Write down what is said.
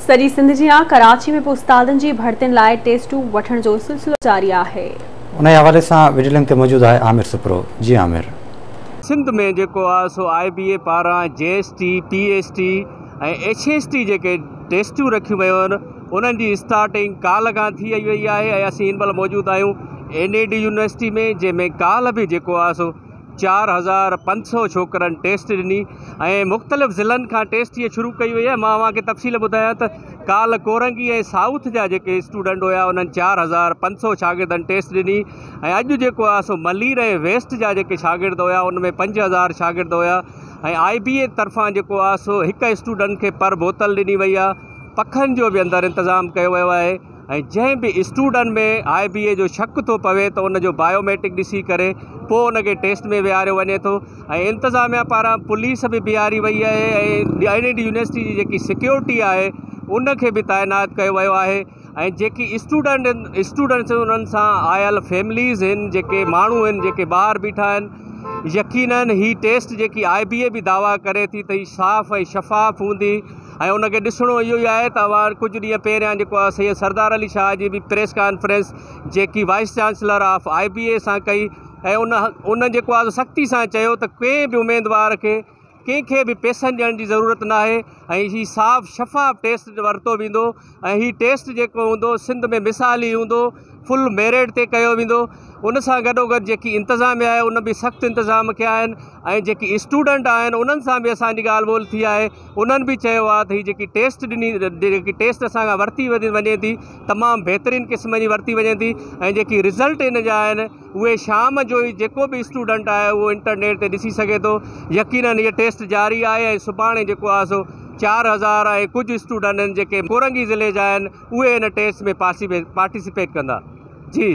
सॼी सिंध जियां कराची में उस्तादनि जी भर्तियुनि लाइ टेस्टूं वठण जो सिलसिलो जारी आहे। उन हवाले से विजिलेंस ते मौजूद है आमिर सुप्रो। जी आमिर, सिंध में जो आहे सो IBA पारां JST PST ऐं HST जेके टेस्टूं रखियूं वियूं आहिनि उन्हनि जी स्टार्टिंग काल्ह खां थी वई आहे ऐं असीं हिन महिल मौजूदु आहियूं NAD यूनिवर्सिटी में, जंहिंमें काल्ह बि जेको आहे सो 4500 छोकरनि टेस्ट ॾिनी ऐं मुख़्तलिफ़ ज़िलनि खां टेस्ट इहे शुरू कई वई आहे। मां तव्हांखे तफ़सील ॿुधायां त काल्ह कोरंगी ऐं साउथ जा जेके स्टूडेंट हुआ उन्हनि 4500 शागिर्दनि टेस्ट ॾिनी ऐं अॼु जेको आहे सो मलीर ऐं वेस्ट जा जेके शागिर्द हुआ उनमें 5000 शागिर्द हुआ ऐं IBA तरफ़ां जेको आहे सो हिकु स्टूडेंट खे पर बोतल ॾिनी वई आहे। पखनि जो बि अंदरि इंतज़ाम कयो वियो आहे ऐं जंहिं बि स्टूडेंट में IBA जो शक थो पवे त उनजो बायोमेट्रिक ॾिसी करे पोइ उनखे टेस्ट में विहारियो वञे थो ऐं इंतिज़ामिया पारां पुलिस बि बीहारी वई आहे ऐं NAD यूनिवर्सिटी जी जेकी सिक्योरिटी आहे उनखे बि तैनात कयो वियो आहे ऐं जेकी स्टूडेंट्स उन्हनि सां आयल फैमिलीज़ आहिनि, जेके माण्हू आहिनि जेके ॿाहिरि बीठा आहिनि, यकीनन ही टेस्ट जेकी IBA भी दावा करे थी त ही साफ़ ऐं शफ़ाफ़ हूंदी ऐं उनखे ॾिसणो इहो ई आहे त कुझु ॾींहं पहिरियां जेको आहे सैयद सरदार अली शाह जी बि प्रेस कॉन्फ्रेंस जेकी वाइस चांसलर ऑफ IBA सां कई ऐं उन जेको आहे सख़्ती सां चयो त कंहिं बि उमेदवार खे कंहिंखे बि पैसनि ॾियण जी ज़रूरत न आहे ऐं ही साफ़ शफ़ाफ़ टेस्ट वरितो वेंदो ऐं ही टेस्ट जेको हूंदो सिंध में मिसाली हूंदो, फुल मेरिट ते कयो वेंदो। उन सां गॾोगॾु जेकी इंतिज़ामिया आहे उन बि सख़्तु इंतिज़ाम कया आहिनि ऐं जेकी स्टूडेंट आहिनि उन्हनि सां बि असांजी ॻाल्हि ॿोल थी आहे। उन्हनि बि चयो आहे त हीअ जेकी टेस्ट ॾिनी जेकी टेस्ट असांखां वरिती वञे थी तमामु बहितरीनु क़िस्म जी वरिती वञे थी ऐं जेकी रिज़ल्ट इन जा आहिनि उहे शाम जो ई जेको बि स्टूडेंट आहे उहो इंटरनेट ते ॾिसी सघे थो। यकीनन हीअ टेस्ट जारी आहे ऐं सुभाणे जेको आहे सो 4000 ऐं कुझु स्टूडेंट आहिनि जेके कोरंगी ज़िले जा आहिनि उहे इन टेस्ट में पार्टिसिपेट कंदा। जी।